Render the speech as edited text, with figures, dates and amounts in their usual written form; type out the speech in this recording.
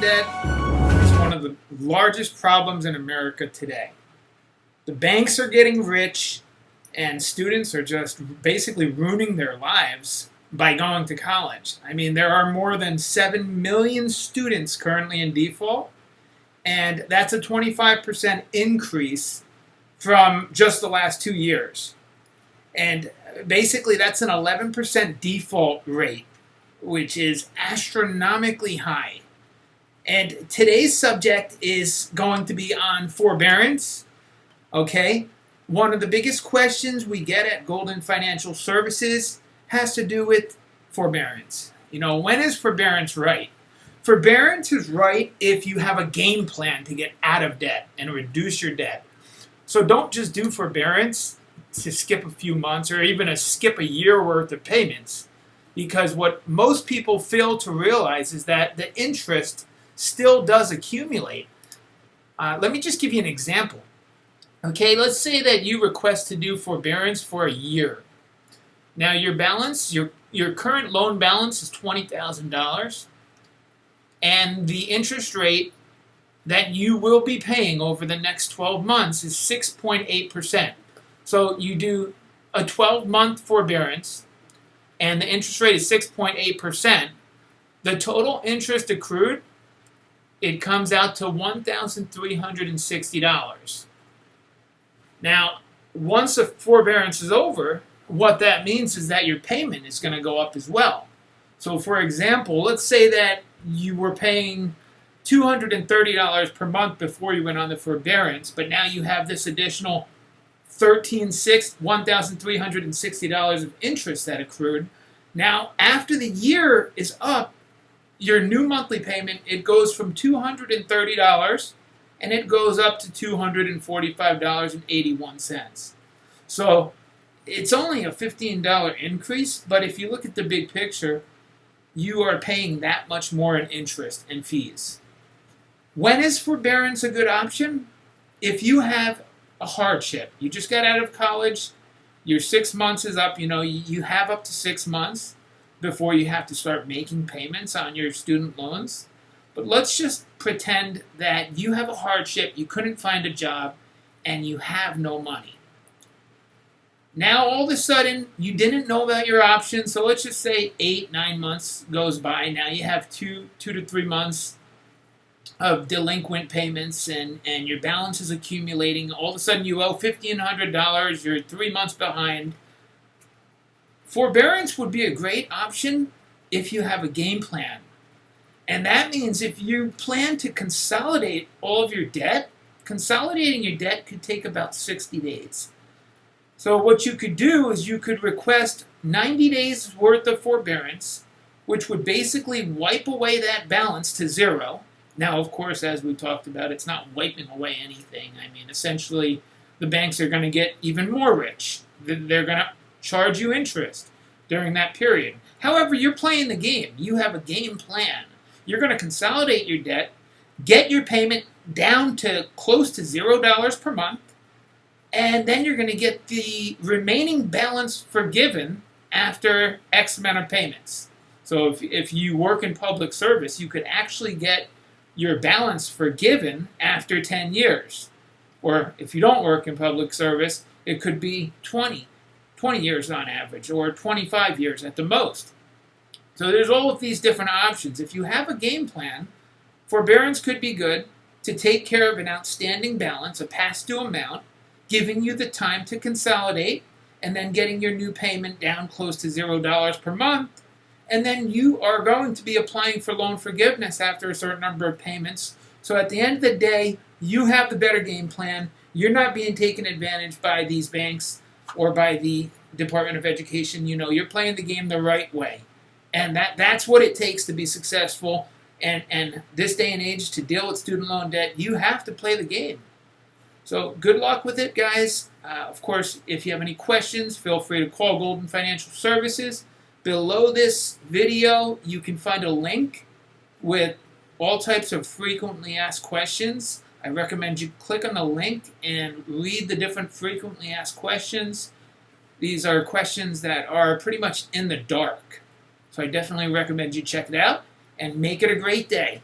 debt is one of the largest problems in America today. The banks are getting rich, and students are just basically ruining their lives by going to college. I mean, there are more than 7 million students currently in default, and that's a 25% increase from just the last 2 years. And basically, that's an 11% default rate, which is astronomically high. And today's subject is going to be on forbearance. Okay? One of the biggest questions we get at Golden Financial Services has to do with forbearance. You know, when is forbearance right? Forbearance is right if you have a game plan to get out of debt and reduce your debt. So don't just do forbearance to skip a few months or even skip a year worth of payments. Because what most people fail to realize is that the interest still does accumulate. Let me just give you an example. Okay, let's say that you request to do forbearance for a year. Now your balance, your current loan balance is $20,000, and the interest rate that you will be paying over the next 12 months is 6.8%. So you do a 12-month forbearance, and the interest rate is 6.8%. The total interest accrued, it comes out to $1,360. Now, once the forbearance is over, what that means is that your payment is going to go up as well. So, for example, let's say that you were paying $230 per month before you went on the forbearance, but now you have this additional $1,360 of interest that accrued. Now, after the year is up, your new monthly payment, it goes from $230 and it goes up to $245.81. So it's only a $15 increase, but if you look at the big picture, you are paying that much more in interest and fees. When is forbearance a good option? If you have a hardship, you just got out of college, your 6 months is up, you have up to 6 months before you have to start making payments on your student loans. But let's just pretend that you have a hardship, you couldn't find a job, and you have no money. Now, all of a sudden, you didn't know about your options, so let's just say 8-9 months goes by. Now you have 2 to 3 months of delinquent payments, and your balance is accumulating. All of a sudden, you owe $1,500, you're 3 months behind. Forbearance would be a great option if you have a game plan. And that means if you plan to consolidate all of your debt, consolidating your debt could take about 60 days. So what you could do is you could request 90 days worth of forbearance, which would basically wipe away that balance to zero. Now, of course, as we talked about, it's not wiping away anything. I mean, essentially, the banks are going to get even more rich. They're going to charge you interest during that period. However, you're playing the game. You have a game plan. You're going to consolidate your debt, get your payment down to close to $0 per month, and then you're going to get the remaining balance forgiven after X amount of payments. So if you work in public service, you could actually get your balance forgiven after 10 years. Or if you don't work in public service, it could be 20 years on average, or 25 years at the most. So there's all of these different options. If you have a game plan, forbearance could be good to take care of an outstanding balance, a past due amount, giving you the time to consolidate, and then getting your new payment down close to $0 per month. And then you are going to be applying for loan forgiveness after a certain number of payments. So at the end of the day, you have the better game plan. You're not being taken advantage by these banks or by the Department of Education. You're playing the game the right way. And that's what it takes to be successful. And this day and age, to deal with student loan debt, you have to play the game. So good luck with it, guys. Of course, if you have any questions, feel free to call Golden Financial Services. Below this video, you can find a link with all types of frequently asked questions. I recommend you click on the link and read the different frequently asked questions. These are questions that are pretty much in the dark. So I definitely recommend you check it out and make it a great day.